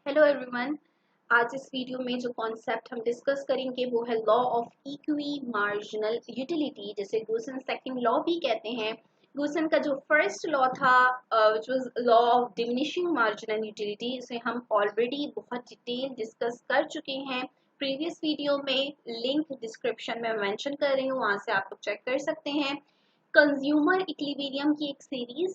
Hello everyone. आज इस video में जो कॉन्सेप्ट हम डिस्कस करेंगे वो है law of equi marginal utility, जिसे गूसन सेकंड लॉ भी कहते हैं। गूसन का जो फर्स्ट लॉ था which was law of diminishing marginal utility, इसे हम ऑलरेडी बहुत डिटेल डिस्कस कर चुके हैं प्रीवियस वीडियो में। लिंक डिस्क्रिप्शन में मेंशन कर रही हूँ, वहां से आप लोग चेक कर सकते हैं। कंज्यूमर इक्विलिब्रियम की एक सीरीज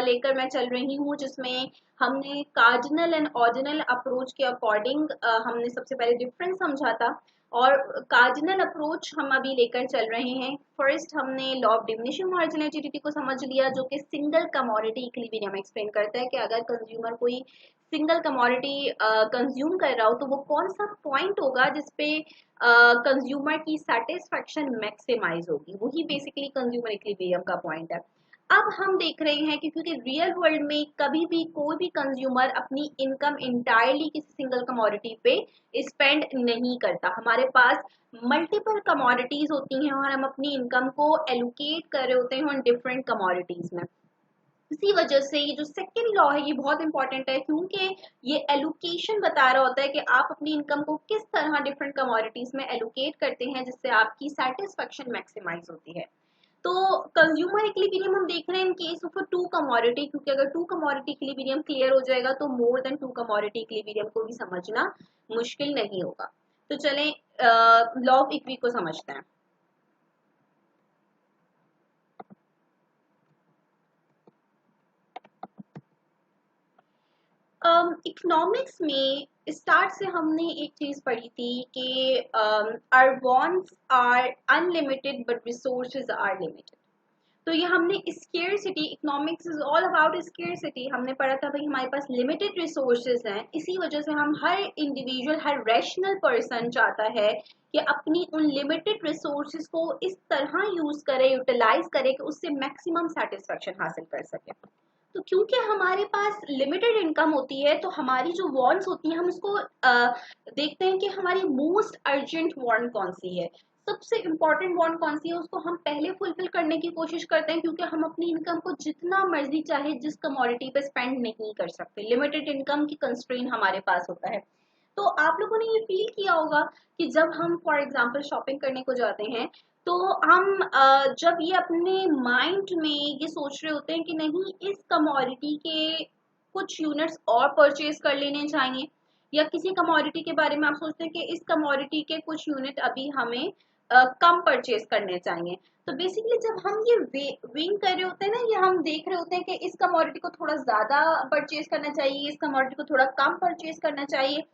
लेकर मैं चल रही हूँ, जिसमें हमने कार्डिनल एंड ऑर्डिनल अप्रोच के अकॉर्डिंग हमने सबसे पहले डिफरेंस समझा था, और कार्डिनल अप्रोच हम अभी लेकर चल रहे हैं। फर्स्ट हमने लॉ ऑफ डिमिनिशिंग मार्जिनलिटी को समझ लिया, जो कि सिंगल कमोडिटी इक्विलिब्रियम एक्सप्लेन करता है कि अगर कंज्यूमर कोई सिंगल कमोडिटी कंज्यूम कर रहा हो तो वो कौन सा पॉइंट होगा जिसपे कंज्यूमर की सेटिस्फेक्शन मैक्सिमाइज होगी, वही बेसिकली कंज्यूमर इक्विलिब्रियम का पॉइंट है। अब हम देख रहे हैं कि क्योंकि रियल वर्ल्ड में कभी भी कोई भी कंज्यूमर अपनी इनकम इंटायरली किसी सिंगल कमोडिटी पे स्पेंड नहीं करता। हमारे पास मल्टीपल कमोडिटीज होती हैं और हम अपनी इनकम को एलोकेट कर रहे होते हैं उन डिफरेंट कमोडिटीज में। इसी वजह से ये जो सेकेंड लॉ है ये बहुत इंपॉर्टेंट है, क्योंकि ये एलोकेशन बता रहा होता है कि आप अपनी इनकम को किस तरह डिफरेंट कमोडिटीज में एलोकेट करते हैं जिससे आपकी सेटिस्फेक्शन मैक्सिमाइज होती है। तो कंज्यूमर इक्विलिब्रियम हम देख रहे हैं in case of two commodity, क्योंकि अगर टू कमोडिटी इक्विलिब्रियम क्लियर हो जाएगा तो more than two commodity equilibrium को भी समझना मुश्किल नहीं होगा। तो चलें लॉ ऑफ इक्वी को समझते हैं। इकोनॉमिक्स में स्टार्ट से हमने एक चीज पढ़ी थी कि our wants are unlimited but resources are limited. तो ये हमने scarcity, economics is all about scarcity, हमने पढ़ा था भाई हमारे पास लिमिटेड रिसोर्सेज हैं, इसी वजह से हम हर इंडिविजुअल, हर रैशनल पर्सन चाहता है कि अपनी उन लिमिटेड रिसोर्सेज को इस तरह यूज करे, यूटिलाइज करे कि उससे मैक्सिमम सेटिस्फेक्शन हासिल कर सके। तो क्योंकि हमारे पास लिमिटेड इनकम होती है तो हमारी जो वांट्स होती हैं हम उसको देखते हैं कि हमारी मोस्ट अर्जेंट वांट कौन सी है, सबसे इंपॉर्टेंट वांट कौन सी है, उसको हम पहले फुलफिल करने की कोशिश करते हैं, क्योंकि हम अपनी इनकम को जितना मर्जी चाहे जिस कमोडिटी पे स्पेंड नहीं कर सकते। लिमिटेड इनकम की कंस्ट्रेंट हमारे पास होता है। तो आप लोगों ने ये फील किया होगा कि जब हम फॉर एग्जांपल शॉपिंग करने को जाते हैं तो हम जब ये अपने माइंड में ये सोच रहे होते हैं कि नहीं इस कमोडिटी के कुछ यूनिट्स और परचेज कर लेने चाहिए, या किसी कमोडिटी के बारे में आप सोचते हैं कि इस कमोडिटी के कुछ यूनिट अभी हमें कम परचेज करने चाहिए। तो बेसिकली जब हम ये विंग कर रहे होते हैं ना, ये हम देख रहे होते हैं कि इस कमोडिटी को थोड़ा ज्यादा परचेज करना चाहिए, इस कमोडिटी को थोड़ा कम परचेज करना चाहिए,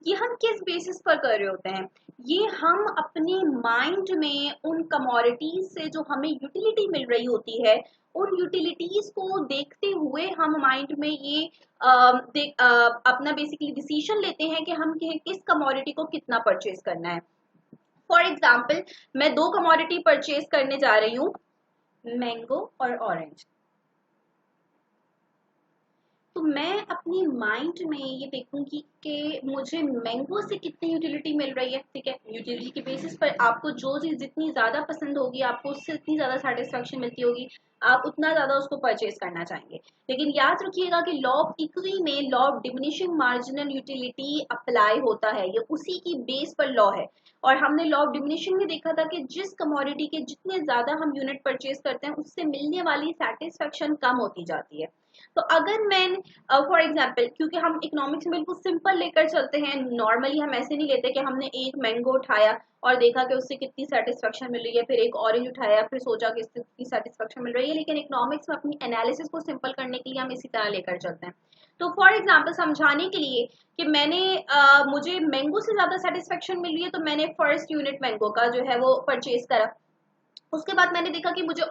ये हम किस बेसिस पर कर रहे होते हैं? ये हम अपने माइंड में उन कमोडिटीज से जो हमें यूटिलिटी मिल रही होती है, उन यूटिलिटीज को देखते हुए हम माइंड में ये अपना बेसिकली डिसीजन लेते हैं कि हम किस कमोडिटी को कितना परचेज करना है। फॉर एग्जाम्पल मैं दो कमोडिटी परचेज करने जा रही हूँ, मैंगो और ऑरेंज। तो मैं अपनी माइंड में ये देखूंगी कि मुझे मैंगो से कितनी यूटिलिटी मिल रही है। ठीक है, यूटिलिटी के बेसिस पर आपको जो चीज जितनी ज्यादा पसंद होगी, आपको उससे इतनी ज्यादा सेटिस्फेक्शन मिलती होगी, आप उतना ज्यादा उसको परचेज करना चाहेंगे। लेकिन याद रखिएगा कि लॉ ऑफ इक्वी में law of diminishing marginal utility apply होता है, ये उसी की बेस पर लॉ है। और हमने लॉ ऑफ डिमिनिशिंग में देखा था कि जिस कमोडिटी के जितने ज्यादा हम यूनिट परचेज करते हैं उससे मिलने वाली सेटिस्फेक्शन कम होती जाती है। तो अगर मैं फॉर एग्जाम्पल, क्योंकि हम इकोनॉमिक्स में बिल्कुल सिंपल लेकर चलते हैं, नॉर्मली हम ऐसे नहीं लेते कि हमने एक मैंगो उठाया और देखा कि उससे कितनी सेटिस्फेक्शन मिल रही है, फिर एक ऑरेंज उठाया फिर सोचा कि इससे कितनी सेटिस्फेक्शन मिल रही है। लेकिन इकोनॉमिक्स में अपनी एनालिसिस को सिंपल करने के लिए हम इसी तरह लेकर चलते हैं। तो फॉर एग्जाम्पल समझाने के लिए कि मुझे मैंगो से ज्यादा सेटिस्फेक्शन मिल रही है, तो मैंने फर्स्ट यूनिट मैंगो का जो है वो परचेज करा। उसके बाद मैंने देखा कि मुझे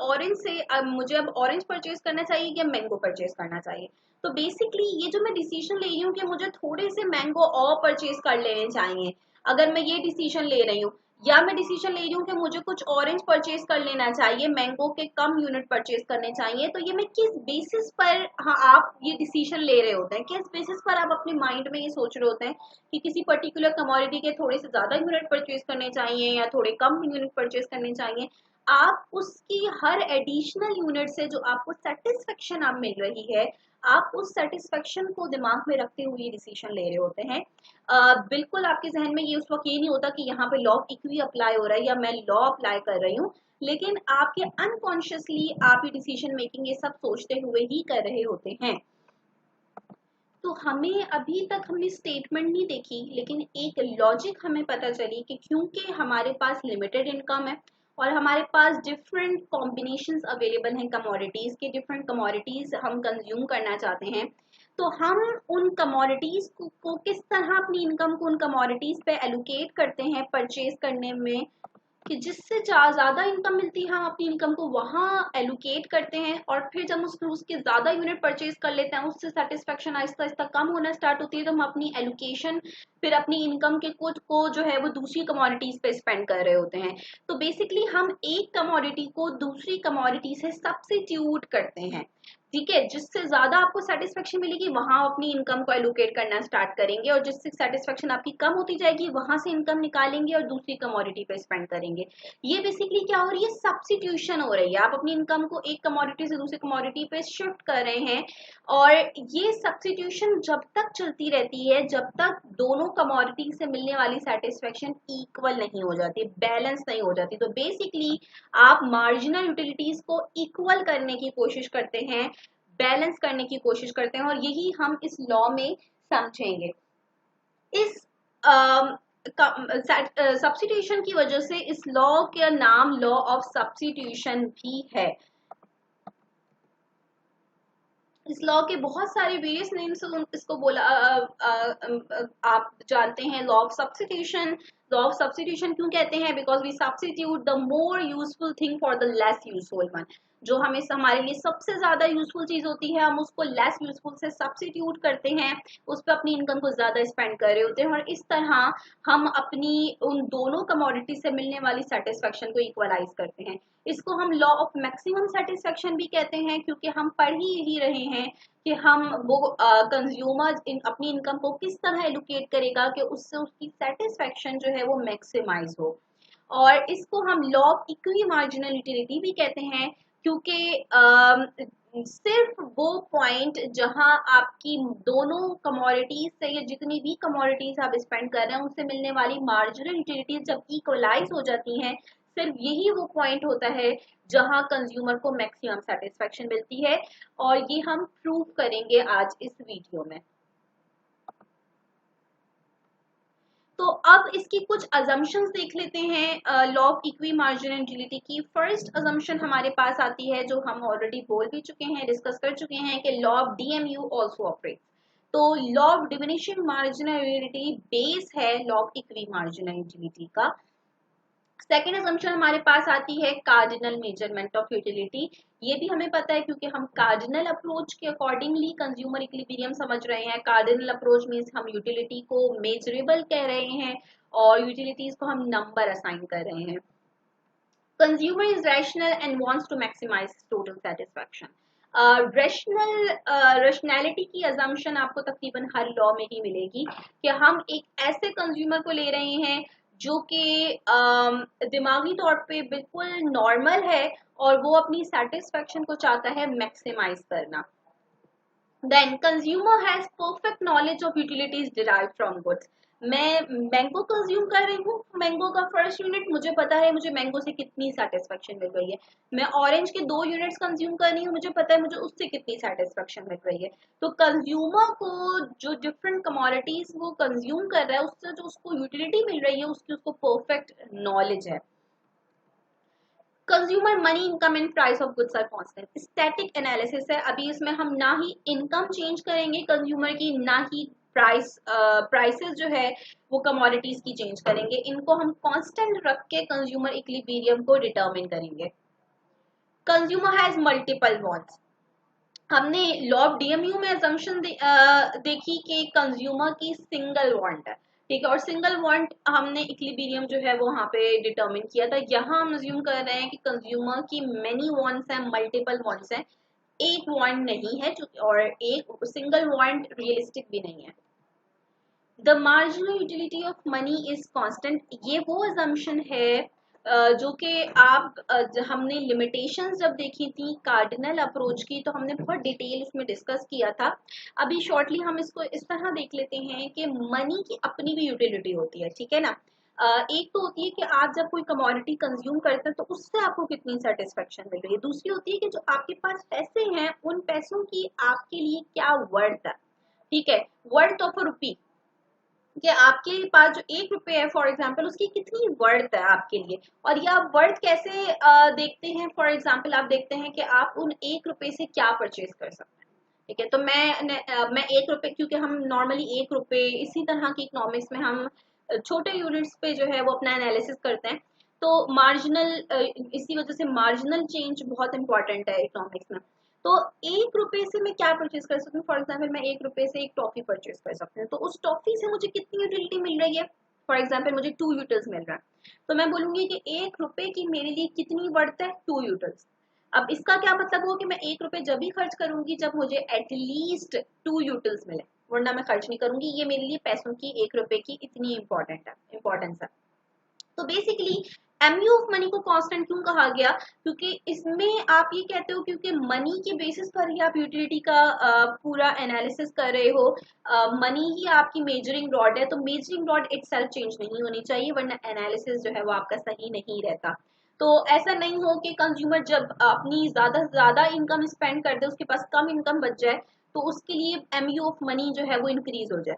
अब ऑरेंज परचेज करना चाहिए या मैंगो परचेज करना चाहिए। तो बेसिकली ये जो मैं डिसीजन ले रही हूँ कि मुझे थोड़े से मैंगो और परचेज कर लेने चाहिए, अगर मैं ये डिसीजन ले रही हूँ, या मैं डिसीजन ले रही हूँ कि मुझे कुछ ऑरेंज परचेज कर लेना चाहिए, मैंगो के कम यूनिट परचेज करने चाहिए, तो ये मैं किस बेसिस पर, हाँ, आप ये डिसीजन ले रहे होते हैं, किस बेसिस पर आप अपने माइंड में ये सोच रहे होते हैं कि किसी पर्टिकुलर कमोडिटी के थोड़े से ज्यादा यूनिट परचेज करने चाहिए या थोड़े कम यूनिट परचेज करने चाहिए। आप उसकी हर एडिशनल यूनिट से जो आपको सेटिस्फेक्शन आप मिल रही है, आप उस सेटिस्फेक्शन को दिमाग में रखते हुए डिसीजन ले रहे होते हैं। बिल्कुल आपके जहन में ये उस वक्त ये नहीं होता कि यहाँ पे लॉ ऑफ इक्वी अप्लाई हो रहा है या मैं लॉ अप्लाई कर रही हूँ, लेकिन आपके अनकॉन्शियसली आप ये डिसीजन मेकिंग ये सब सोचते हुए ही कर रहे होते हैं। तो हमें अभी तक हमने स्टेटमेंट नहीं देखी, लेकिन एक लॉजिक हमें पता चली कि क्योंकि हमारे पास लिमिटेड इनकम है और हमारे पास डिफरेंट कॉम्बिनेशंस अवेलेबल हैं कमोडिटीज के, डिफरेंट कमोडिटीज हम कंज्यूम करना चाहते हैं, तो हम उन कमोडिटीज को किस तरह अपनी इनकम को उन कमोडिटीज पे एलोकेट करते हैं परचेज करने में, कि जिससे ज्यादा इनकम मिलती है हम अपनी इनकम को वहां एलोकेट करते हैं, और फिर जब उसके ज्यादा यूनिट परचेज कर लेते हैं उससे सेटिस्फेक्शन आहिस्ता आहिस्ता कम होना स्टार्ट होती है, तो हम अपनी एलोकेशन फिर अपनी इनकम के कुछ को जो है वो दूसरी कमोडिटीज पे स्पेंड कर रहे होते हैं। तो बेसिकली हम एक कमोडिटी को दूसरी कमोडिटी से सब्स्टिट्यूट करते हैं, ठीक है, जिससे ज्यादा आपको सेटिस्फेक्शन मिलेगी वहां अपनी इनकम को एलोकेट करना स्टार्ट करेंगे, और जिससे सेटिस्फेक्शन आपकी कम होती जाएगी वहां से इनकम निकालेंगे और दूसरी कमोडिटी पे स्पेंड करेंगे। ये बेसिकली क्या हो रही है, सब्स्टिट्यूशन हो रही है, आप अपनी इनकम को एक कमोडिटी से दूसरी कमोडिटी पे शिफ्ट कर रहे हैं। और ये सब्स्टिट्यूशन जब तक चलती रहती है जब तक दोनों कमोडिटी से मिलने वाली सेटिस्फेक्शन इक्वल नहीं हो जाती, बैलेंस नहीं हो जाती, तो बेसिकली आप मार्जिनल यूटिलिटीज को इक्वल करने की कोशिश करते हैं, बैलेंस करने की कोशिश करते हैं, और यही हम इस लॉ में समझेंगे। इस सब्स्टिट्यूशन की वजह से इस लॉ का नाम लॉ ऑफ सब्स्टिट्यूशन भी है। इस लॉ के बहुत सारे वेरियस नेम से इसको बोला आप जानते हैं। Law of substitution, law of substitution क्यों कहते हैं, because we substitute the more useful thing for the less useful one. जो हमें हमारे लिए सबसे ज्यादा यूजफुल चीज होती है हम उसको लेस यूजफुल से सब्स्टिट्यूट करते हैं, उस पर अपनी इनकम को ज्यादा स्पेंड कर रहे होते हैं, और इस तरह हम अपनी उन दोनों कमोडिटी से मिलने वाली सेटिस्फेक्शन को इक्वलाइज करते हैं। इसको हम लॉ ऑफ मैक्सिमम सेटिस्फेक्शन भी कहते हैं, क्योंकि हम पढ़ ही यही रहे हैं कि हम वो कंज्यूमर अपनी इनकम को किस तरह एलोकेट करेगा कि उससे उसकी सेटिस्फेक्शन जो है वो मैक्सिमाइज हो। और इसको हम law of equi marginal utility भी कहते हैं, क्योंकि सिर्फ वो पॉइंट जहां आपकी दोनों कमोडिटीज से या जितनी भी कमोडिटीज आप स्पेंड कर रहे हैं उससे मिलने वाली मार्जिनल यूटिलिटीज जब इक्वलाइज हो जाती हैं, सिर्फ यही वो पॉइंट होता है जहां कंज्यूमर को मैक्सिमम सेटिस्फेक्शन मिलती है, और ये हम प्रूव करेंगे आज इस वीडियो में। तो अब इसकी कुछ अजम्पशंस देख लेते हैं law of equi marginal utility की। फर्स्ट अजम्पशन हमारे पास आती है जो हम ऑलरेडी बोल भी चुके हैं, डिस्कस कर चुके हैं, कि law of DMU also operates. तो law of diminishing marginal utility base है law of equi marginal utility का। सेकेंड असम्पशन हमारे पास आती है कार्डिनल मेजरमेंट ऑफ यूटिलिटी। ये भी हमें पता है क्योंकि हम कार्डिनल अप्रोच के अकॉर्डिंगली कंज्यूमर इक्विलिब्रियम समझ रहे हैं। कार्डिनल अप्रोच मींस हम यूटिलिटी को मेजरेबल कह रहे हैं और यूटिलिटीज को हम नंबर असाइन कर रहे हैं। Consumer is rational and wants to maximise total satisfaction. Rationality की अजम्पशन आपको तकरीबन हर लॉ में ही मिलेगी कि हम एक ऐसे कंज्यूमर को ले रहे हैं जो कि दिमागी तौर पे बिल्कुल नॉर्मल है और वो अपनी सेटिस्फेक्शन को चाहता है मैक्सिमाइज करना। Then consumer has perfect knowledge of utilities derived from goods. मैं मैंगो कंज्यूम कर रही हूँ, मैंगो का फर्स्ट यूनिट मुझे पता है मुझे मैंगो से कितनी सेटिस्फेक्शन मिल रही है। मैं ऑरेंज के 2 यूनिट्स कंज्यूम कर रही हूँ, मुझे पता है मुझे उससे कितनी सेटिस्फेक्शन मिल रही है। तो कंज्यूमर को जो डिफरेंट कमोडिटीज वो कंज्यूम कर रहा है उससे जो उसको यूटिलिटी मिल रही है उसकी उसको परफेक्ट नॉलेज है। Consumer money income and price of goods are constant. Static analysis है, अभी इसमें हम ना ही इनकम चेंज करेंगे कंज्यूमर की, ना ही प्राइसेस जो है वो कमोडिटीज की चेंज करेंगे, इनको हम कांस्टेंट रख के कंज्यूमर इक्विलिब्रियम को डिटरमिन करेंगे। Consumer has multiple wants. हमने लॉ ऑफ डीएमयू में असम्पशन देखी कि कंज्यूमर की सिंगल वांट है, ठीक है, और सिंगल वांट हमने इक्विलिब्रियम जो है वो वहां पे डिटरमिन किया था। यहाँ हम अज्यूम कर रहे हैं कि कंज्यूमर की मेनी वांट्स हैं, मल्टीपल वांट्स हैं, एक वांट नहीं है और एक सिंगल वांट रियलिस्टिक भी नहीं है। The marginal utility of money is constant, ये वो अजम्पशन है जो कि आप हमने लिमिटेशंस जब देखी थी कार्डिनल अप्रोच की, तो हमने बहुत डिटेल उसमें डिस्कस किया था। अभी शॉर्टली हम इसको इस तरह देख लेते हैं कि मनी की अपनी भी यूटिलिटी होती है, ठीक है ना। एक तो होती है कि आप जब कोई कमोडिटी कंज्यूम करते हैं तो उससे आपको कितनी सेटिस्फेक्शन मिल रही है। दूसरी होती है कि जो आपके पास पैसे हैं उन पैसों की आपके लिए क्या वर्थ है, ठीक है, वर्थ ऑफ अ रुपी, कि आपके पास जो 1 रुपए है फॉर एग्जाम्पल, उसकी कितनी वर्थ है आपके लिए। और ये आप वर्थ कैसे देखते हैं, फॉर एग्जाम्पल आप देखते हैं कि आप उन 1 रुपए से क्या परचेज कर सकते हैं, ठीक है। तो मैं 1 रुपए, क्योंकि हम नॉर्मली 1 रुपए इसी तरह की इकोनॉमिक्स में हम छोटे यूनिट्स पे जो है वो अपना एनालिसिस करते हैं। तो मार्जिनल, इसी वजह से मार्जिनल चेंज बहुत इंपॉर्टेंट है इकोनॉमिक्स में। तो 1 रुपए से मैं क्या परचेज कर सकती हूँ, फॉर एग्जाम्पल मैं 1 रुपए से एक टॉफी परचेज कर सकती हूँ, तो उस टॉफी से मुझे कितनी यूटिलिटी मिल रही है, फॉर एग्जाम्पल मुझे 2 यूटिल्स मिल रहा है, तो मैं बोलूंगी कि 1 रुपए की मेरे लिए कितनी वर्थ है, 2 यूटिल्स। अब इसका क्या मतलब हुआ कि मैं 1 रुपए जब भी खर्च करूंगी जब मुझे एटलीस्ट 2 यूटिल्स मिले, वरना मैं खर्च नहीं करूंगी। ये मेरे लिए पैसों की 1 रुपए की इतनी इंपॉर्टेंस है। तो बेसिकली एमयू ऑफ मनी को कांस्टेंट क्यों कहा गया, क्योंकि इसमें आप ये कहते हो क्योंकि मनी के बेसिस पर ही आप यूटिलिटी का पूरा एनालिसिस कर रहे हो। मनी ही आपकी मेजरिंग रॉड है, तो मेजरिंग रॉड इटसेल्फ चेंज नहीं होनी चाहिए, वरना एनालिसिस जो है वो आपका सही नहीं रहता। तो ऐसा नहीं हो कि कंज्यूमर जब अपनी ज्यादा से ज्यादा इनकम स्पेंड कर दे, उसके पास कम इनकम बच जाए, तो उसके लिए एमयू ऑफ मनी जो है वो इंक्रीज हो जाए,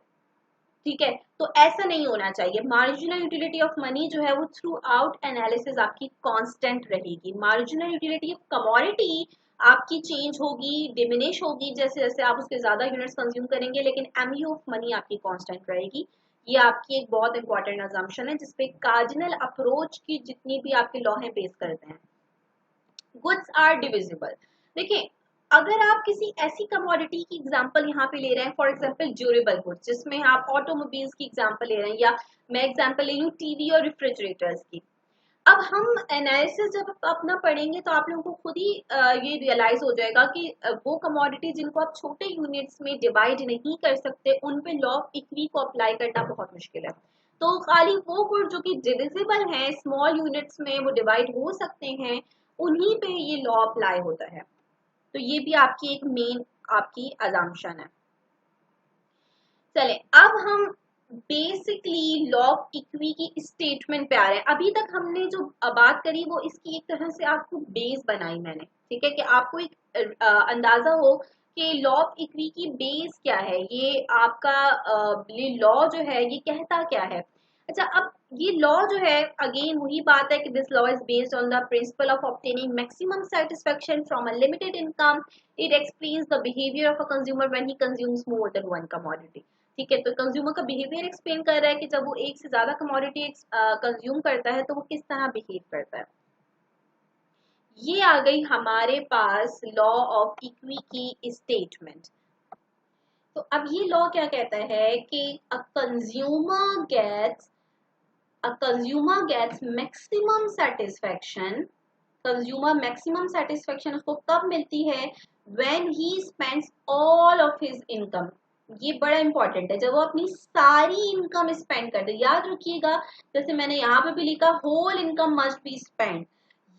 ठीक है। तो ऐसा नहीं होना चाहिए। मार्जिनल यूटिलिटी ऑफ मनी जो है वो थ्रू आउट एनालिसिस आपकी कांस्टेंट रहेगी। मार्जिनल यूटिलिटी ऑफ कमोडिटी आपकी चेंज होगी, डिमिनिश होगी जैसे जैसे आप उसके ज्यादा यूनिट्स कंज्यूम करेंगे, लेकिन एमयू ऑफ मनी आपकी कांस्टेंट रहेगी। ये आपकी एक बहुत इंपॉर्टेंट अजम्पशन है जिसपे कार्डिनल अप्रोच की जितनी भी आपके लॉ है बेस करते हैं। Goods are divisible. देखिए, अगर आप किसी ऐसी कमोडिटी की एग्जांपल यहाँ पे ले रहे हैं, फॉर एग्जांपल ड्यूरेबल गुड्स, जिसमें आप ऑटोमोबाइल्स की एग्जांपल ले रहे हैं, या मैं एग्जांपल ले लूँ टीवी और रेफ्रिजरेटर्स की। अब हम एनालिसिस जब अपना पढ़ेंगे तो आप लोगों को खुद ही ये रियलाइज हो जाएगा कि वो कमोडिटी जिनको आप छोटे यूनिट्स में डिवाइड नहीं कर सकते, उन पे लॉ ऑफ इक्वी को अप्लाई करना बहुत मुश्किल है। तो खाली वो गुड जो कि डिविजिबल हैं, स्मॉल यूनिट्स में वो डिवाइड हो सकते हैं, उन्हीं पे ये लॉ अप्लाई होता है। तो ये भी आपकी एक मेन आपकी अजम्पशन है। चले, अब हम बेसिकली लॉ ऑफ इक्वी की स्टेटमेंट पे आ रहे हैं। अभी तक हमने जो बात करी वो इसकी एक तरह से आपको बेस बनाई मैंने, ठीक है, कि आपको एक अंदाजा हो कि लॉ ऑफ इक्वी की बेस क्या है, ये आपका ये लॉ जो है ये कहता क्या है। अच्छा, अब ये लॉ जो है अगेन वही बात है कि this law is based on the principle of obtaining maximum satisfaction from a limited income. It explains the behaviour of a consumer when he consumes more than one commodity. ठीक है, तो consumer का behaviour explain कर रहा है कि जब वो एक से ज्यादा कमोडिटी कंज्यूम करता है तो वो किस तरह बिहेव करता है। ये आ गई हमारे पास लॉ ऑफ इक्वी की स्टेटमेंट। तो अब ये लॉ क्या कहता है कि a consumer gets maximum satisfaction. Consumer maximum satisfaction उसको कब मिलती है, when he spends all of his income. ये बड़ा इंपॉर्टेंट है, जब वो अपनी सारी इनकम स्पेंड कर दे। याद रखिएगा, जैसे मैंने यहाँ पे भी लिखा whole income must be spend.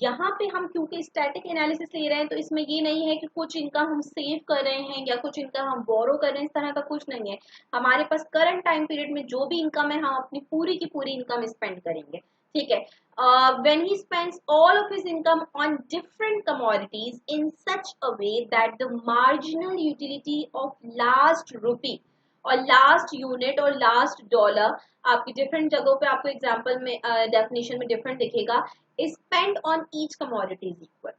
यहाँ पे हम क्योंकि स्टैटिक एनालिसिस ले रहे हैं तो इसमें ये नहीं है कि कुछ इनकम हम सेव कर रहे हैं या कुछ इनकम हम बोरो कर रहे हैं, इस तरह का कुछ नहीं है। हमारे पास करंट टाइम पीरियड में जो भी इनकम है हम अपनी पूरी की पूरी इनकम स्पेंड करेंगे, ठीक है। When he spends all of his income on different commodities in such a way that the marginal utility of last rupee और लास्ट यूनिट और लास्ट डॉलर, आपकी डिफरेंट जगहों पे आपको एग्जांपल में डेफिनेशन में डिफरेंट दिखेगा, spend on each commodity is equal.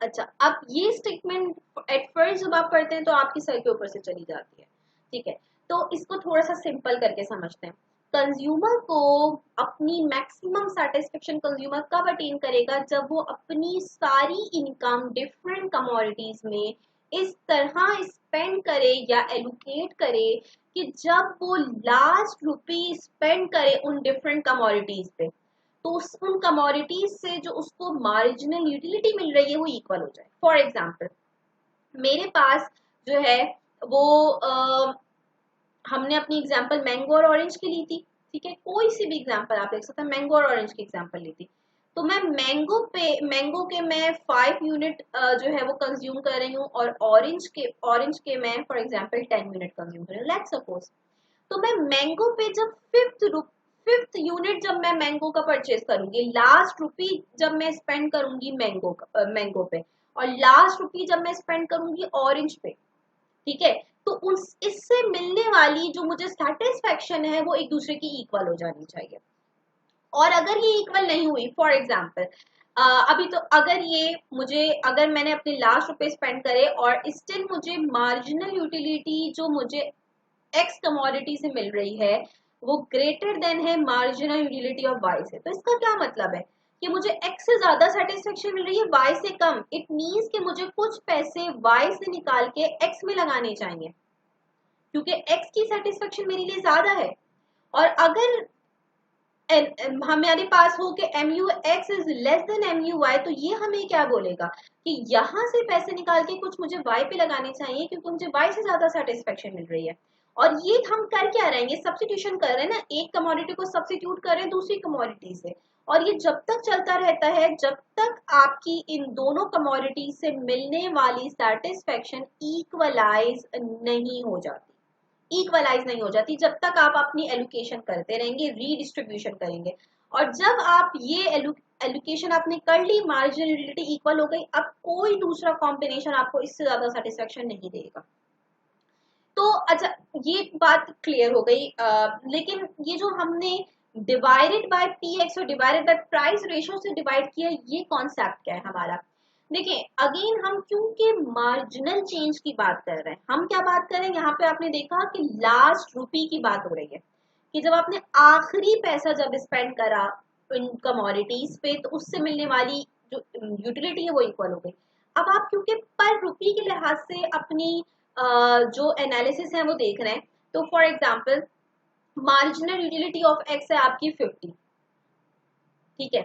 अच्छा, अब ये स्टेटमेंट एट फर्स्ट जब आप पढ़ते हैं तो आपकी सर के ऊपर से चली जाती है, ठीक है। तो इसको थोड़ा सा सिंपल करके समझते हैं। कंज्यूमर को अपनी मैक्सिमम सेटिस्फेक्शन कंज्यूमर कब अटेन करेगा, जब वो अपनी सारी इनकम डिफरेंट कमोडिटीज में इस तरह स्पेंड करे या एलोकेट करे कि जब वो लास्ट रुपी स्पेंड करे उन डिफरेंट कमोडिटीज पे, तो उन कमोडिटीज से जो उसको मार्जिनल यूटिलिटी मिल रही है वो इक्वल हो जाए। फॉर एग्जाम्पल, मेरे पास जो है वो हमने अपनी एग्जांपल मैंगो और ऑरेंज की ली थी, ठीक है, कोई सी भी एग्जांपल आप देख सकते हैं, मैंगो और ऑरेंज की एग्जांपल ली थी। तो मैं मैंगो के मैं 5 यूनिट जो है वो कंज्यूम कर रही हूँ, और ऑरेंज के मैं फॉर एग्जांपल 10 यूनिट कंज्यूम कर रही हूँ, लेट्स सपोज। तो मैं मैंगो पे जब फिफ्थ यूनिट जब मैं मैंगो का परचेज करूंगी, लास्ट रुपी जब मैं स्पेंड करूंगी मैंगो पे, और लास्ट रुपी जब मैं स्पेंड करूंगी ऑरेंज पे, ठीक है, तो उस इससे मिलने वाली जो मुझे सेटिस्फेक्शन है वो एक दूसरे की इक्वल हो जानी चाहिए। और अगर ये इक्वल नहीं हुई, फॉर एग्जाम्पल अभी तो अगर मैंने अपने लास्ट रुपए स्पेंड करे और स्टिल मुझे मार्जिनल यूटिलिटी जो मुझे एक्स कमोडिटी से मिल रही है वो ग्रेटर देन है मार्जिनल यूटिलिटी ऑफ वाई से, तो इसका क्या मतलब है कि मुझे एक्स से ज्यादा सेटिस्फेक्शन मिल रही है वाई से कम। इट मीन्स कि मुझे कुछ पैसे वाई से निकाल के एक्स में लगाने चाहिए, क्योंकि एक्स की सेटिस्फेक्शन मेरे लिए ज्यादा है। और अगर हमारे पास हो कि M U X is less than M U Y, तो ये हमें क्या बोलेगा कि यहाँ से पैसे निकाल के कुछ मुझे वाई पे लगाने चाहिए, क्योंकि मुझे वाई से ज्यादा सेटिस्फेक्शन मिल रही है। और ये हम कर क्या रहे हैं, ये सब्स्टिट्यूशन कर रहे हैं ना, एक कमोडिटी को सब्स्टिट्यूट कर रहे हैं दूसरी कमोडिटी से। और ये जब तक चलता रहता है जब तक आपकी इन दोनों कमोडिटी से मिलने वाली सेटिस्फेक्शन इक्वलाइज नहीं हो जाती, जब तक आप अपनी एलोकेशन करते रहेंगे, रीडिस्ट्रीब्यूशन करेंगे। और जब आप ये एलोकेशन आपने कर ली, मार्जिनल यूटिलिटी इक्वल हो गई, अब कोई दूसरा कॉम्बिनेशन आपको इससे ज्यादा सेटिस्फेक्शन नहीं देगा। तो अच्छा, ये बात क्लियर हो गई। लेकिन ये जो हमने डिवाइडेड बाय पी एक्स और डिवाइडेड बाय प्राइस रेशियो से डिवाइड किया, ये कॉन्सेप्ट क्या है हमारा? देखिए अगेन, हम क्योंकि मार्जिनल चेंज की बात कर रहे हैं, हम क्या बात कर रहे हैं यहाँ पे, आपने देखा कि लास्ट रुपी की बात हो रही है, कि जब आपने आखिरी पैसा जब स्पेंड करा इन कमोडिटीज पे, तो उससे मिलने वाली जो यूटिलिटी है वो इक्वल हो गई। अब आप क्योंकि पर रुपी के लिहाज से अपनी जो एनालिसिस है वो देख रहे हैं, तो for example marginal utility of x है आपकी 50, ठीक है,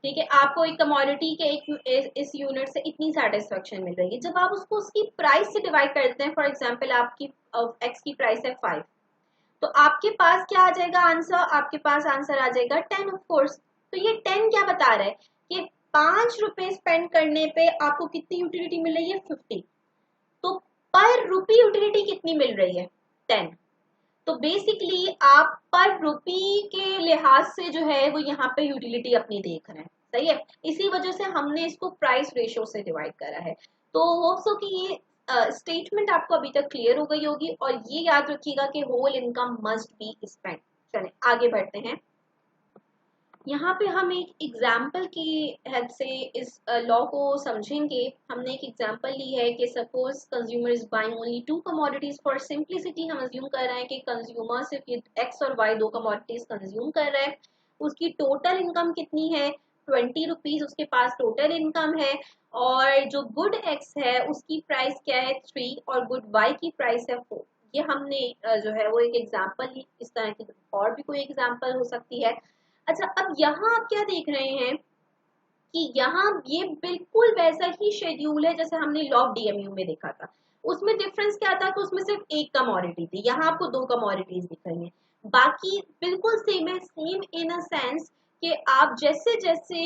ठीक है, आपको एक कमोडिटी के इस यूनिट से इतनी सेटिस्फेक्शन मिल रही है। जब आप उसको उसकी प्राइस से डिवाइड करते हैं, फॉर एग्जांपल आपकी एक्स की प्राइस है 5, तो आपके पास क्या आ जाएगा आंसर? आपके पास आंसर आ जाएगा 10 ऑफ कोर्स। तो ये 10 क्या बता रहा है कि 5 रुपए स्पेंड करने पे आपको कितनी यूटिलिटी मिल रही है? 50। तो पर रुपी यूटिलिटी कितनी मिल रही है? 10। तो बेसिकली आप पर रुपी के लिहाज से जो है वो यहाँ पे यूटिलिटी अपनी देख रहे हैं, सही है। इसी वजह से हमने इसको प्राइस रेशियो से डिवाइड करा है। तो होप सो कि ये स्टेटमेंट आपको अभी तक क्लियर हो गई होगी, और ये याद रखिएगा कि whole income must be spend. चलें आगे बढ़ते हैं। यहाँ पे हम एक एग्जाम्पल की हेल्प से इस लॉ को समझेंगे। हमने एक एग्जाम्पल ली है कि suppose consumer is buying only 2 commodities. For simplicity हम अज्यूम कर रहे हैं कि कंज्यूमर सिर्फ ये एक्स और वाई 2 कमोडिटीज कंज्यूम कर रहा है। उसकी टोटल इनकम कितनी है? 20 रुपीज उसके पास टोटल इनकम है। और जो गुड एक्स है उसकी प्राइस क्या है? 3, और गुड वाई की प्राइस है 4। ये हमने जो है वो एक एग्जाम्पल ली। इस तरह की और भी कोई एग्जाम्पल हो सकती है। अच्छा, अब यहाँ आप क्या देख रहे हैं कि यहाँ ये बिल्कुल वैसा ही शेड्यूल है जैसे हमने लॉ ऑफ डीएमयू में देखा था। उसमें डिफरेंस क्या था कि उसमें सिर्फ एक कमोडिटी थी, यहाँ आपको 2 कमोडिटीज दिख रही हैं। बाकी बिल्कुल सेम है, सेम इन अ सेंस कि आप जैसे जैसे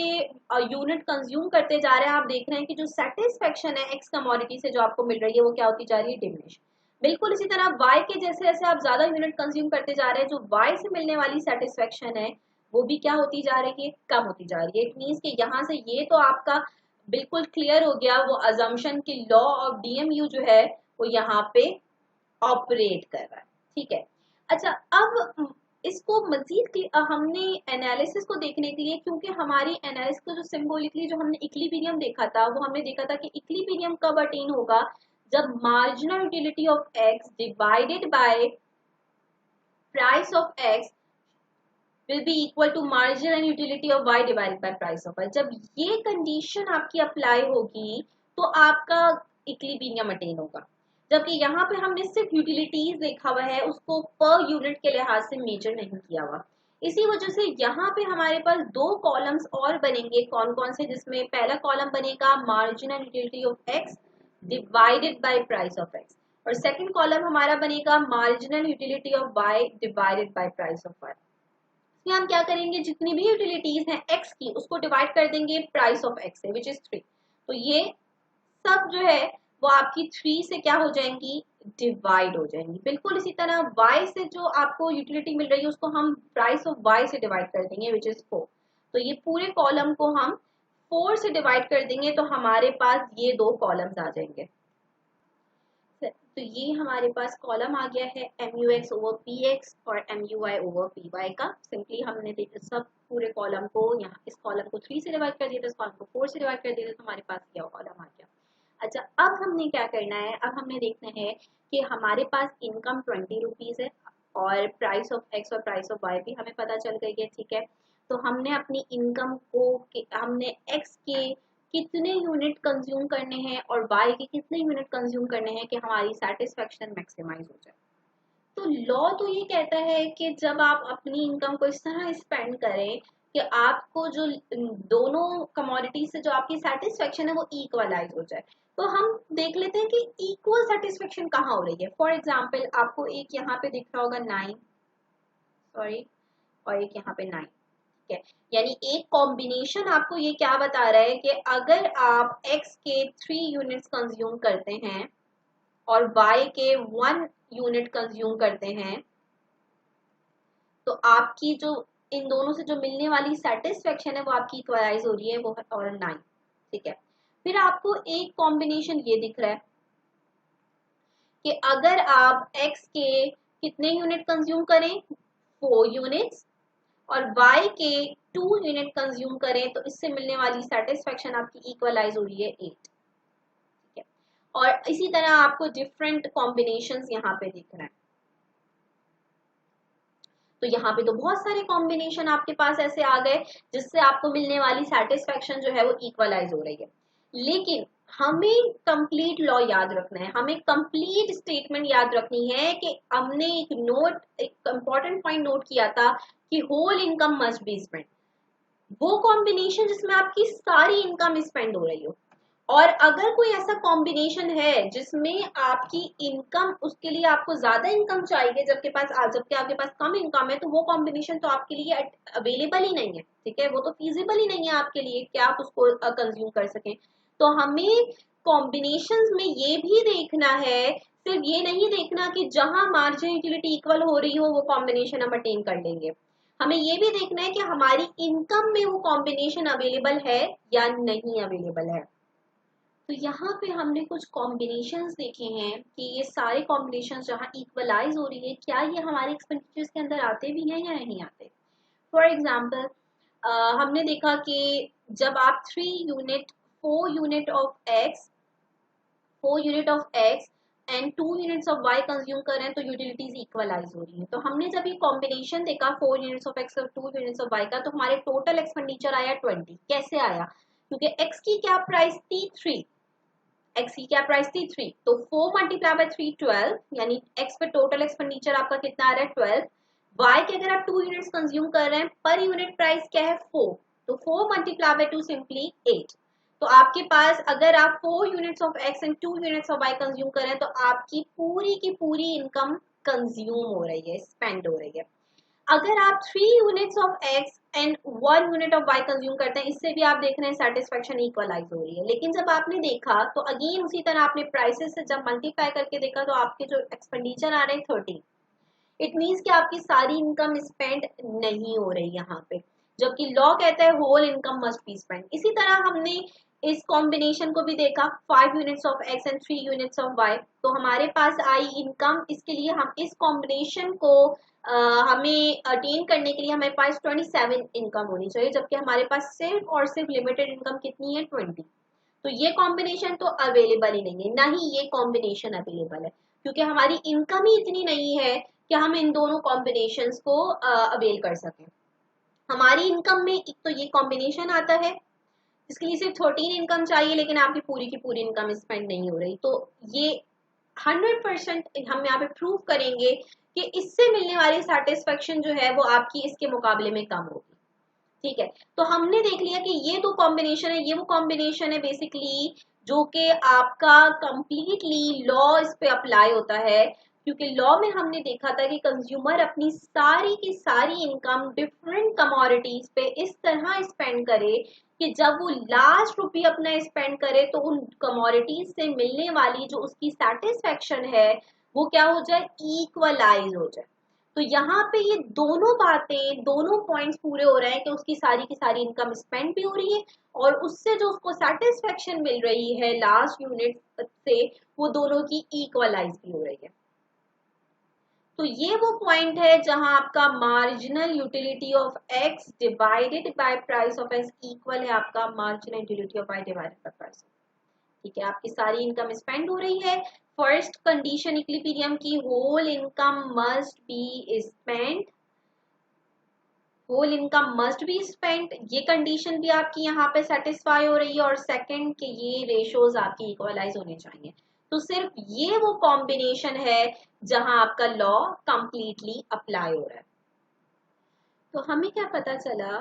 यूनिट कंज्यूम करते जा रहे हैं, आप देख रहे हैं कि जो सेटिस्फेक्शन है एक्स कमोडिटी से जो आपको मिल रही है वो क्या होती जा रही है? डिमिनिश। बिल्कुल इसी तरह वाई के जैसे जैसे आप ज्यादा यूनिट कंज्यूम करते जा रहे हैं, जो वाई से मिलने वाली सेटिस्फेक्शन है वो भी क्या होती जा रही है? कम होती जा रही है। इट मीन्स कि यहाँ से ये तो आपका बिल्कुल क्लियर हो गया, वो अजम्पशन की लॉ ऑफ डीएमयू जो है वो यहाँ पे ऑपरेट कर रहा है, ठीक है। अच्छा, अब इसको मजीद हमने एनालिसिस को देखने के लिए, क्योंकि हमारी एनालिसिस को जो सिंबॉलिकली जो हमने इक्विलिब्रियम देखा था, वो हमने देखा था कि इक्विलिब्रियम कब अटेन होगा? जब marginal utility of X divided by price of x will be equal to marginal utility of y divided by price of y। जब ये कंडीशन आपकी अप्लाई होगी तो आपका इक्विलिब्रियम अटेन होगा। जबकि यहाँ पे हमने सिर्फ यूटिलिटीज देखा हुआ है, उसको पर यूनिट के लिहाज से मेजर नहीं किया हुआ। इसी वजह से यहाँ पे हमारे पास 2 कॉलम्स और बनेंगे। कौन कौन से? जिसमें पहला कॉलम बनेगा marginal utility of X divided by price of X, और सेकंड कॉलम हमारा बनेगा marginal utility of Y divided by price of Y. इसमें हम क्या करेंगे, जितनी भी यूटिलिटीज हैं एक्स की उसको डिवाइड कर देंगे प्राइस ऑफ एक्स से, विच इज 3। तो ये सब जो है वो आपकी 3 से क्या हो जाएंगी, डिवाइड हो जाएंगी। बिल्कुल इसी तरह y से जो आपको यूटिलिटी मिल रही है उसको हम प्राइस ऑफ y से डिवाइड कर देंगे, विच इज 4। तो ये पूरे कॉलम को हम 4 से डिवाइड कर देंगे तो हमारे पास ये दो कॉलम्स आ जाएंगे। तो ये हमारे पास कॉलम आ गया है MUX ओवर PX और MUY ओवर PY का। सिंपली हमने सब पूरे कॉलम को यहाँ इस कॉलम को 3 से डिवाइड कर दिया था, इस कॉलम को 4 से डिवाइड कर दिया था, तो हमारे पास ये कॉलम आ गया। अच्छा, अब हमने क्या करना है, अब हमने देखना है कि हमारे पास इनकम 20 रुपीज है और प्राइस ऑफ एक्स और प्राइस ऑफ वाई भी हमें पता चल गई है, ठीक है। तो हमने अपनी इनकम को हमने एक्स के कितने यूनिट कंज्यूम करने हैं और वाई के कितने यूनिट कंज्यूम करने हैं कि हमारी सेटिस्फेक्शन मैक्सिमाइज हो जाए। तो लॉ तो ये कहता है कि जब आप अपनी इनकम को इस तरह स्पेंड करें कि आपको जो दोनों कमोडिटी से जो आपकी सेटिस्फेक्शन है वो इक्वलाइज हो जाए। तो हम देख लेते हैं कि इक्वल सेटिस्फेक्शन कहाँ हो रही है। फॉर एग्जाम्पल आपको एक यहाँ पे दिख रहा होगा 9, सॉरी, और एक यहाँ पे 9, ठीक है। यानी एक कॉम्बिनेशन आपको ये क्या बता रहा है कि अगर आप x के 3 यूनिट्स कंज्यूम करते हैं और y के 1 यूनिट कंज्यूम करते हैं तो आपकी जो इन दोनों से जो मिलने वाली सेटिस्फेक्शन है वो आपकी इक्वलाइज हो रही है, वो है और 9, ठीक है। फिर आपको एक कॉम्बिनेशन ये दिख रहा है कि अगर आप x के कितने यूनिट कंज्यूम करें, 4 यूनिट्स, और y के 2 यूनिट कंज्यूम करें तो इससे मिलने वाली सेटिस्फेक्शन आपकी इक्वलाइज हो रही है 8, ठीक है। और इसी तरह आपको डिफरेंट कॉम्बिनेशंस यहाँ पे दिख रहे हैं। तो यहाँ पे तो बहुत सारे कॉम्बिनेशन आपके पास ऐसे आ गए जिससे आपको मिलने वाली सेटिस्फेक्शन जो है वो इक्वलाइज हो रही है। लेकिन हमें कंप्लीट लॉ याद रखना है, हमें कंप्लीट स्टेटमेंट याद रखनी है कि हमने एक इंपॉर्टेंट पॉइंट नोट किया था कि whole income must be spend. वो कॉम्बिनेशन जिसमें आपकी सारी इनकम स्पेंड हो रही हो, और अगर कोई ऐसा कॉम्बिनेशन है जिसमें आपकी इनकम, उसके लिए आपको ज्यादा इनकम चाहिए जबकि आपके पास कम इनकम है, तो वो कॉम्बिनेशन तो आपके लिए अवेलेबल ही नहीं है, ठीक है। वो तो फीजिबल ही नहीं है आपके लिए कि आप उसको कंज्यूम कर सकें। तो हमें कॉम्बिनेशंस में ये भी देखना है, सिर्फ ये नहीं देखना कि जहां मार्जिन यूटिलिटी इक्वल हो रही हो वो कॉम्बिनेशन हम अटेन कर लेंगे। हमें ये भी देखना है कि हमारी इनकम में वो कॉम्बिनेशन अवेलेबल है या नहीं अवेलेबल है। तो यहाँ पे हमने कुछ कॉम्बिनेशंस देखे हैं कि ये सारे कॉम्बिनेशंस जहाँ इक्वलाइज हो रही है, क्या ये हमारे एक्सपेंडिचर्स के अंदर आते भी हैं या नहीं आते। फॉर एग्जाम्पल हमने देखा कि जब आप 4 unit of X and 2 units of Y consume कर रहे हैं तो यूटिलिटीज इक्वलाइज हो रही है। तो हमने जब ये कॉम्बिनेशन देखा 4 यूनिट्स ऑफ एक्स और 2 यूनिट्स ऑफ वाई का, तो हमारे टोटल एक्सपेंडिचर आया 20। कैसे आया, क्योंकि एक्स की क्या प्राइस थी 3, एक्स की क्या प्राइस थी 3, तो 4 मल्टीप्लाई बाय 3 12, यानी एक्स पे टोटल एक्सपेंडिचर आपका कितना आ रहा है 12। वाई के अगर आप 2 यूनिट्स कंज्यूम कर रहे हैं, पर यूनिट प्राइस क्या है 4, तो 4 मल्टीप्लाई बाय 2 सिंपली 8। तो आपके पास अगर आप 4 units of X and 2 units of Y consume करें तो आपकी पूरी की पूरी इनकम कंज्यूम हो रही है, स्पेंड हो रही है। अगर आप 3 units of X and 1 unit of Y consume करते हैं, इससे भी आप देख रहे हैं सेटिस्फेक्शन इक्वलाइज हो रही है। लेकिन जब आपने देखा तो अगेन उसी तरह आपने प्राइसेस से जब मल्टीप्लाई करके देखा तो आपके जो एक्सपेंडिचर आ रहे हैं 13। इट मीन्स कि आपकी सारी इनकम स्पेंड नहीं हो रही यहाँ पे, जबकि लॉ कहता है whole income must be spend. इसी तरह हमने इस कॉम्बिनेशन को भी देखा 5 units of X and 3 units of Y, तो हमारे पास आई इनकम। इसके लिए हम इस कॉम्बिनेशन को हमें अटेन करने के लिए हमारे पास 27 इनकम होनी चाहिए, जबकि हमारे पास सिर्फ और सिर्फ लिमिटेड इनकम कितनी है 20। तो ये कॉम्बिनेशन तो अवेलेबल ही नहीं है, ना ही ये कॉम्बिनेशन अवेलेबल है, क्योंकि हमारी इनकम ही इतनी नहीं है कि हम इन दोनों कॉम्बिनेशंस को अवेल कर सकें। हमारी इनकम में एक तो ये कॉम्बिनेशन आता है जिसके लिए सिर्फ 13 इनकम चाहिए, लेकिन आपकी पूरी की पूरी इनकम स्पेंड नहीं हो रही। तो ये 100% हम यहाँ पे प्रूव करेंगे कि इससे मिलने वाली सेटिस्फेक्शन जो है वो आपकी इसके मुकाबले में कम होगी, ठीक है। तो हमने देख लिया कि ये दो कॉम्बिनेशन है, ये वो कॉम्बिनेशन है बेसिकली जो कि आपका कंप्लीटली लॉ इस पे अप्लाई होता है, क्योंकि लॉ में हमने देखा था कि कंज्यूमर अपनी सारी की सारी इनकम डिफरेंट कमोडिटीज पे इस तरह स्पेंड करे कि जब वो लास्ट रुपी अपना स्पेंड करे तो उन कमोडिटीज से मिलने वाली जो उसकी सेटिस्फेक्शन है वो क्या हो जाए, इक्वलाइज हो जाए। तो यहाँ पे ये दोनों बातें, दोनों पॉइंट्स पूरे हो रहे हैं कि उसकी सारी की सारी इनकम स्पेंड भी हो रही है और उससे जो उसको सेटिस्फेक्शन मिल रही है लास्ट यूनिट से वो दोनों की इक्वलाइज भी हो रही है। तो ये वो पॉइंट है जहां आपका marginal utility of X divided by price of X equal है आपका marginal utility of Y divided by price. ठीक है, आपकी सारी इनकम स्पेंड हो रही है। फर्स्ट कंडीशन इक्विलिब्रियम की, whole income must be spent, whole income must be spent, ये कंडीशन भी आपकी यहाँ पे सेटिस्फाई हो रही है। और सेकंड के ये रेशोज आपकी इक्वलाइज होने चाहिए। तो सिर्फ ये वो कॉम्बिनेशन है जहां आपका लॉ कंप्लीटली अप्लाई हो रहा है। तो हमें क्या पता चला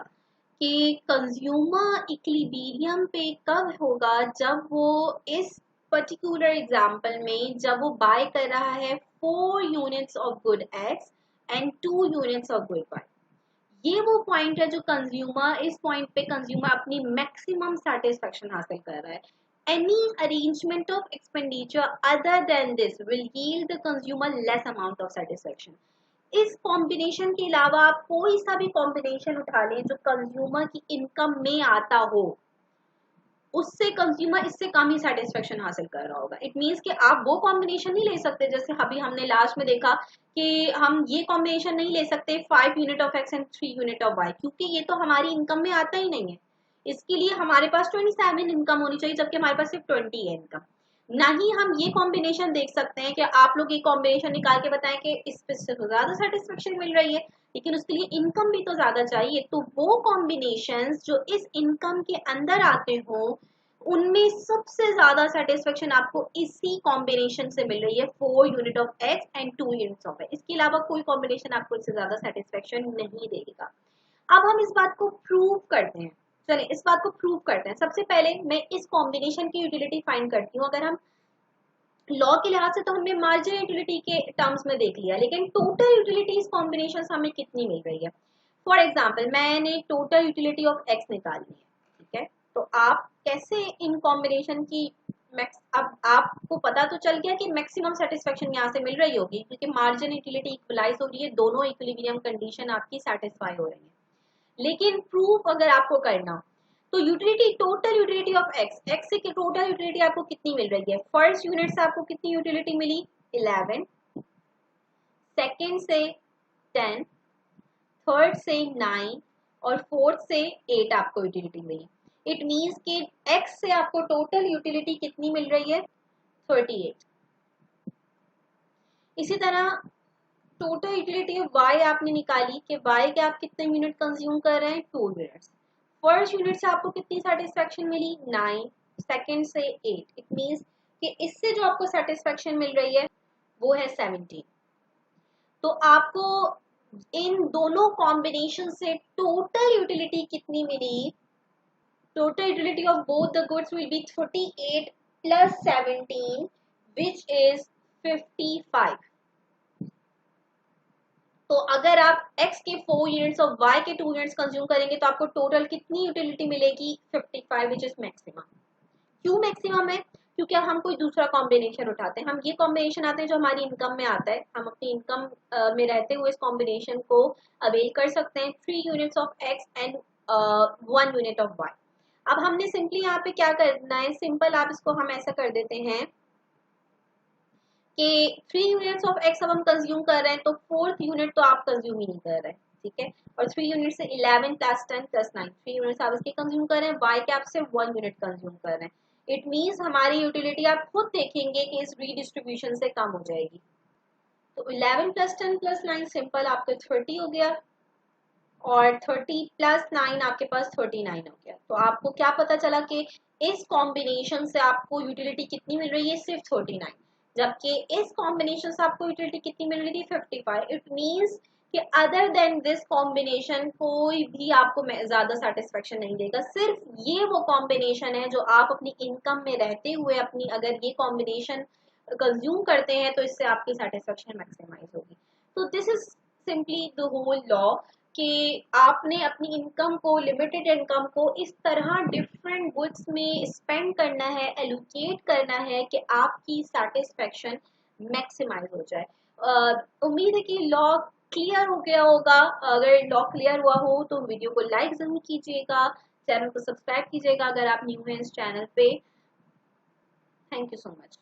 कि कंज्यूमर इक्विलिब्रियम पे कब होगा, जब वो इस पर्टिकुलर एग्जांपल में जब वो बाय कर रहा है 4 units of good X and 2 units of good Y. ये वो पॉइंट है जो कंज्यूमर, इस पॉइंट पे कंज्यूमर अपनी मैक्सिमम सेटिस्फेक्शन हासिल कर रहा है। Any arrangement of expenditure other than this will yield the consumer less amount of satisfaction. इस कॉम्बिनेशन के अलावा आप कोई सा भी कॉम्बिनेशन उठा लें जो कंज्यूमर की इनकम में आता हो, उससे कंज्यूमर इससे कम ही सेटिस्फेक्शन हासिल कर रहा होगा। इट मीन्स कि आप वो कॉम्बिनेशन नहीं ले सकते, जैसे अभी हमने लास्ट में देखा कि हम ये कॉम्बिनेशन नहीं ले सकते 5 unit of X and 3 unit of Y, क्योंकि ये तो हमारी इनकम में आता ही नहीं है। इसके लिए हमारे पास 27 इनकम होनी चाहिए, जबकि हमारे पास सिर्फ 20 है इनकम। ना ही हम ये कॉम्बिनेशन देख सकते हैं कि आप लोग ये कॉम्बिनेशन निकाल के बताएं कि इस पे से तो ज्यादा सेटिस्फेक्शन मिल रही है, लेकिन उसके लिए इनकम भी तो ज्यादा चाहिए। तो वो कॉम्बिनेशंस जो इस इनकम के अंदर आते हो, उनमें सबसे ज्यादा सेटिस्फेक्शन आपको इसी कॉम्बिनेशन से मिल रही है, 4 unit of X and 2 units of Y. इसके अलावा कोई कॉम्बिनेशन आपको इससे ज्यादा सेटिस्फेक्शन नहीं देगा। अब हम इस बात को प्रूव करते हैं। चलिए इस बात को प्रूव करते हैं। सबसे पहले मैं इस कॉम्बिनेशन की यूटिलिटी फाइंड करती हूँ। अगर हम लॉ के लिहाज से तो हमने मार्जिनल यूटिलिटी के टर्म्स में देख लिया, लेकिन टोटल यूटिलिटी इस कॉम्बिनेशन से हमें कितनी मिल रही है। फॉर एग्जाम्पल मैंने टोटल यूटिलिटी ऑफ एक्स निकालनी है, ठीक है। तो आप कैसे इन कॉम्बिनेशन की अब आपको पता तो चल गया कि मैक्सिमम सेटिस्फेक्शन यहाँ से मिल रही होगी, क्योंकि मार्जिनल यूटिलिटी इक्वलाइज हो रही है, दोनों इक्विलिब्रियम कंडीशन आपकी सेटिस्फाई हो रही है। लेकिन प्रूफ अगर आपको करना हो तो utility, total utility of x, x से टोटल यूटिलिटी आपको कितनी मिल रही है। फर्स्ट यूनिट से आपको कितनी यूटिलिटी मिली, 11, सेकंड से 10, थर्ड से 9 और फोर्थ से 8 आपको यूटिलिटी मिली। इट मींस कि एक्स से आपको टोटल यूटिलिटी कितनी मिल रही है, 38। इसी तरह टोटल यूटिलिटी ऑफ वाई आपने निकाली कि वाई के आप कितने यूनिट कंज्यूम कर रहे हैं, 2 यूनिट्स। फर्स्ट यूनिट से आपको कितनी सेटिस्फेक्शन मिली, 9, सेकंड से 8। इट मींस कि इससे जो आपको सेटिस्फेक्शन मिल रही है वो है 17। तो आपको इन दोनों कॉम्बिनेशन से टोटल यूटिलिटी कितनी मिली, total utility of both the goods will be 38 plus 17 which is 55। तो अगर आप x के 4 यूनिट्स और y के 2 यूनिट्स कंज्यूम करेंगे तो आपको टोटल कितनी यूटिलिटी मिलेगी, 55, विच इज मैक्सिमम। क्यों मैक्सिमम है, क्योंकि हम कोई दूसरा कॉम्बिनेशन उठाते हैं, हम ये कॉम्बिनेशन आते हैं जो हमारी इनकम में आता है, हम अपनी इनकम में रहते हुए इस कॉम्बिनेशन को अवेल कर सकते हैं, 3 units of x and 1 unit of y। अब हमने सिंपली यहाँ पे क्या करना है, सिंपल आप इसको हम ऐसा कर देते हैं कि 3 यूनिट्स ऑफ एक्स अब हम कंज्यूम कर रहे हैं, तो 4th यूनिट तो आप कंज्यूम ही नहीं कर रहे हैं, ठीक है। और 3 यूनिट से 11 प्लस 10 प्लस 9, 3 यूनिट्स आप इसके कंज्यूम कर रहे हैं, वाई के आप सिर्फ 1 यूनिट कंज्यूम कर रहे हैं। इट मींस हमारी यूटिलिटी आप खुद देखेंगे कि इस रीडिस्ट्रीब्यूशन से कम हो जाएगी। तो 11 प्लस 10 प्लस 9 सिंपल आपके 30 हो गया, और 30 प्लस 9 आपके पास 39 हो गया। तो आपको क्या पता चला कि इस कॉम्बिनेशन से आपको यूटिलिटी कितनी मिल रही है, सिर्फ 39, जबकि इस कॉम्बिनेशन से आपको यूटिलिटी कितनी मिल रही थी, 55। इट मींस कि अदर देन दिस कॉम्बिनेशन कोई भी आपको ज्यादा सेटिस्फेक्शन नहीं देगा। सिर्फ ये वो कॉम्बिनेशन है जो आप अपनी इनकम में रहते हुए अपनी, अगर ये कॉम्बिनेशन कंज्यूम करते हैं तो इससे आपकी सेटिस्फेक्शन मैक्सिमाइज होगी। तो this is simply the whole law कि आपने अपनी इनकम को, लिमिटेड इनकम को इस तरह डिफरेंट गुड्स में स्पेंड करना है, एलोकेट करना है कि आपकी सेटिस्फेक्शन मैक्सिमाइज हो जाए। उम्मीद है कि लॉ क्लियर हो गया होगा। अगर लॉ क्लियर हुआ हो तो वीडियो को लाइक जरूर कीजिएगा, चैनल को सब्सक्राइब कीजिएगा अगर आप न्यू हैं इस चैनल पे। Thank you so much.